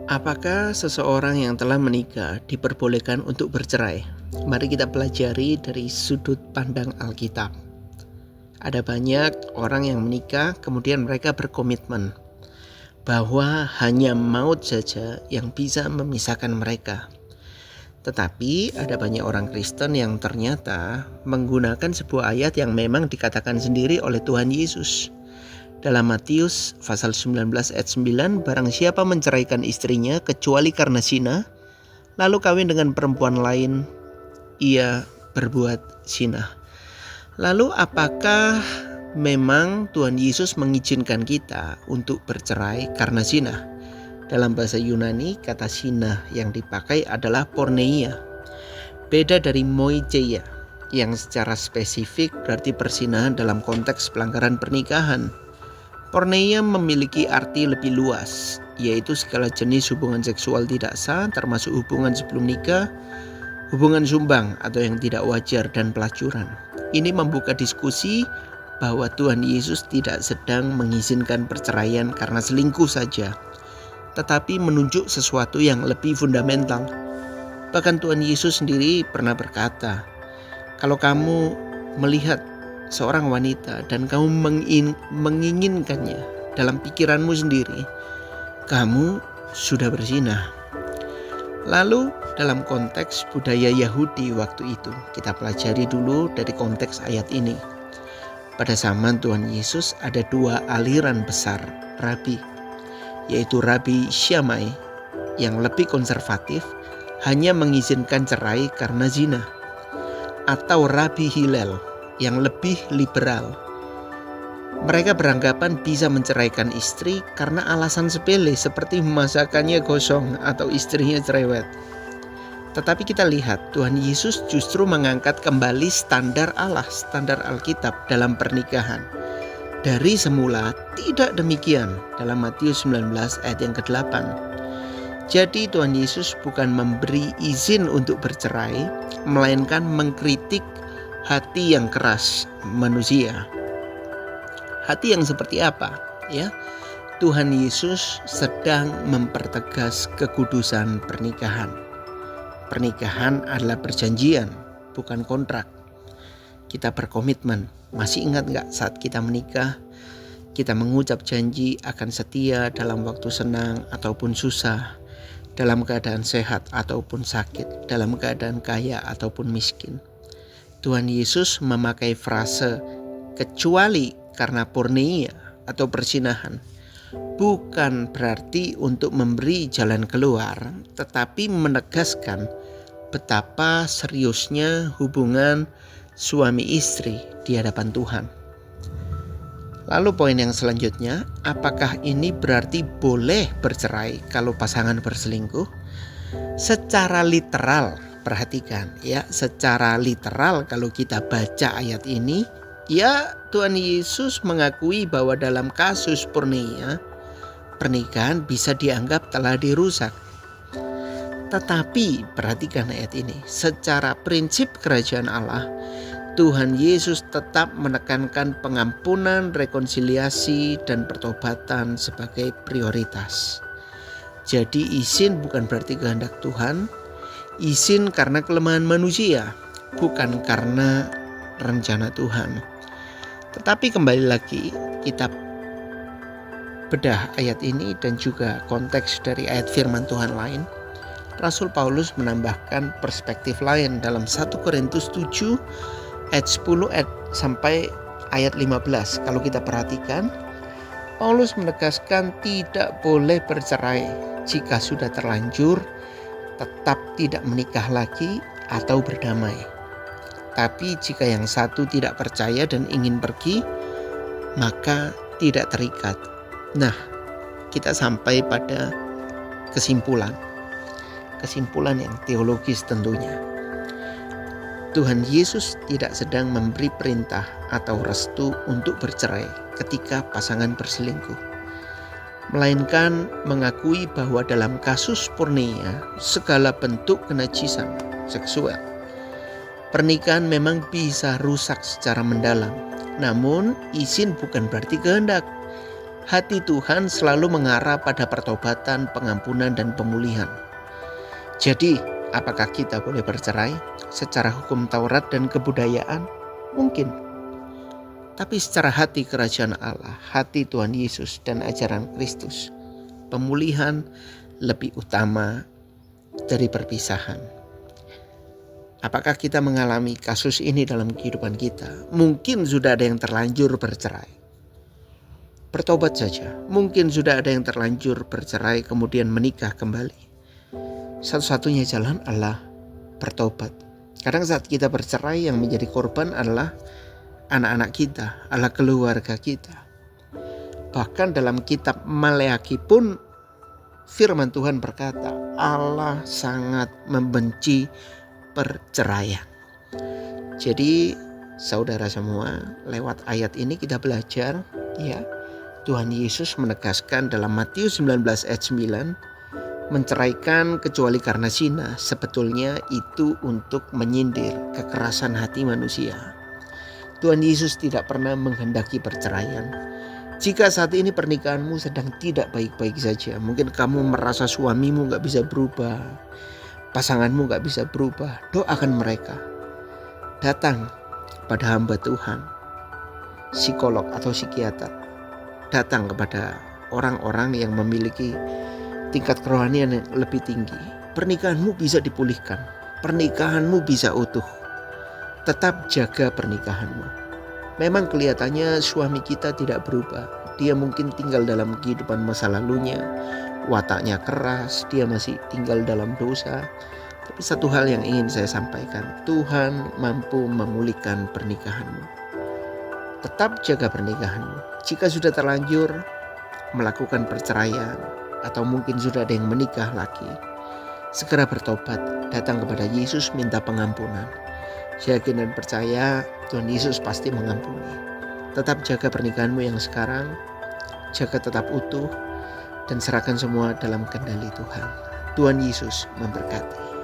Apakah seseorang yang telah menikah diperbolehkan untuk bercerai? Mari kita pelajari dari sudut pandang Alkitab. Ada banyak orang yang menikah, kemudian mereka berkomitmen bahwa hanya maut saja yang bisa memisahkan mereka. Tetapi ada banyak orang Kristen yang ternyata menggunakan sebuah ayat yang memang dikatakan sendiri oleh Tuhan Yesus. Dalam Matius pasal 19 ayat 9, barang siapa menceraikan istrinya kecuali karena zina, lalu kawin dengan perempuan lain, ia berbuat zina. Lalu apakah memang Tuhan Yesus mengizinkan kita untuk bercerai karena zina? Dalam bahasa Yunani, kata zina yang dipakai adalah porneia. Beda dari moicheia, yang secara spesifik berarti persinahan dalam konteks pelanggaran pernikahan. Porneia memiliki arti lebih luas, yaitu segala jenis hubungan seksual tidak sah, termasuk hubungan sebelum nikah, hubungan sumbang atau yang tidak wajar, dan pelacuran. Ini membuka diskusi bahwa Tuhan Yesus tidak sedang mengizinkan perceraian karena selingkuh saja, tetapi menunjuk sesuatu yang lebih fundamental. Bahkan Tuhan Yesus sendiri pernah berkata, kalau kamu melihat seorang wanita dan kamu menginginkannya dalam pikiranmu sendiri, kamu sudah berzina. Lalu dalam konteks budaya Yahudi waktu itu, kita pelajari dulu dari konteks ayat ini. Pada zaman Tuhan Yesus ada dua aliran besar rabi, yaitu Rabi Shammai yang lebih konservatif hanya mengizinkan cerai karena zina, atau Rabi Hillel yang lebih liberal. Mereka beranggapan bisa menceraikan istri karena alasan sepele seperti masakannya gosong atau istrinya cerewet. Tetapi kita lihat Tuhan Yesus justru mengangkat kembali standar Allah, standar Alkitab dalam pernikahan. Dari semula tidak demikian dalam Matius 19 ayat yang ke-8. Jadi Tuhan Yesus bukan memberi izin untuk bercerai, melainkan mengkritik hati yang keras manusia. Hati yang seperti apa? Ya, Tuhan Yesus sedang mempertegas kekudusan pernikahan. Pernikahan adalah perjanjian, bukan kontrak. Kita berkomitmen. Masih ingat gak saat kita menikah, kita mengucap janji akan setia dalam waktu senang ataupun susah, dalam keadaan sehat ataupun sakit, dalam keadaan kaya ataupun miskin. Tuhan Yesus memakai frase kecuali karena porneia atau persinahan. Bukan berarti untuk memberi jalan keluar, tetapi menegaskan betapa seriusnya hubungan suami istri di hadapan Tuhan. Lalu poin yang selanjutnya, apakah ini berarti boleh bercerai kalau pasangan berselingkuh? Secara literal, perhatikan ya, secara literal kalau kita baca ayat ini, ya Tuhan Yesus mengakui bahwa dalam kasus porneia, pernikahan bisa dianggap telah dirusak. Tetapi perhatikan ayat ini, secara prinsip kerajaan Allah, Tuhan Yesus tetap menekankan pengampunan, rekonsiliasi, dan pertobatan sebagai prioritas. Jadi izin bukan berarti kehendak Tuhan, izin karena kelemahan manusia, bukan karena rencana Tuhan. Tetapi kembali lagi kita bedah ayat ini dan juga konteks dari ayat firman Tuhan lain. Rasul Paulus menambahkan perspektif lain dalam 1 Korintus 7 ayat 10 sampai ayat 15. Kalau kita perhatikan, Paulus menegaskan tidak boleh bercerai jika sudah terlanjur tetap tidak menikah lagi atau berdamai. Tapi jika yang satu tidak percaya dan ingin pergi, maka tidak terikat. Nah, kita sampai pada kesimpulan yang teologis tentunya. Tuhan Yesus tidak sedang memberi perintah atau restu untuk bercerai ketika pasangan berselingkuh, melainkan mengakui bahwa dalam kasus porneia, segala bentuk kenajisan seksual, pernikahan memang bisa rusak secara mendalam. Namun izin bukan berarti kehendak. Hati Tuhan selalu mengarah pada pertobatan, pengampunan, dan pemulihan. Jadi, apakah kita boleh bercerai secara hukum Taurat dan kebudayaan? Mungkin. Tapi secara hati kerajaan Allah, hati Tuhan Yesus dan ajaran Kristus, pemulihan lebih utama dari perpisahan. Apakah kita mengalami kasus ini dalam kehidupan kita? Mungkin sudah ada yang terlanjur bercerai. Bertobat saja. Mungkin sudah ada yang terlanjur bercerai kemudian menikah kembali. Satu-satunya jalan adalah bertobat. Kadang saat kita bercerai yang menjadi korban adalah anak-anak kita, adalah keluarga kita. Bahkan dalam kitab Maleakhi pun firman Tuhan berkata, Allah sangat membenci perceraian. Jadi saudara semua, lewat ayat ini kita belajar ya, Tuhan Yesus menegaskan dalam Matius 19 ayat 9, menceraikan kecuali karena zina sebetulnya itu untuk menyindir kekerasan hati manusia. Tuhan Yesus tidak pernah menghendaki perceraian. Jika saat ini pernikahanmu sedang tidak baik-baik saja, mungkin kamu merasa suamimu gak bisa berubah, pasanganmu gak bisa berubah, doakan mereka. Datang pada hamba Tuhan, psikolog atau psikiater. Datang kepada orang-orang yang memiliki tingkat kerohanian yang lebih tinggi. Pernikahanmu bisa dipulihkan, pernikahanmu bisa utuh. Tetap jaga pernikahanmu. Memang kelihatannya suami kita tidak berubah. Dia mungkin tinggal dalam kehidupan masa lalunya, wataknya keras, dia masih tinggal dalam dosa. Tapi satu hal yang ingin saya sampaikan, Tuhan mampu memulihkan pernikahanmu. Tetap jaga pernikahanmu. Jika sudah terlanjur melakukan perceraian atau mungkin sudah ada yang menikah lagi, segera bertobat, datang kepada Yesus minta pengampunan. Saya yakin dan percaya Tuhan Yesus pasti mengampuni. Tetap jaga pernikahanmu yang sekarang, jaga tetap utuh dan serahkan semua dalam kendali Tuhan. Tuhan Yesus memberkati.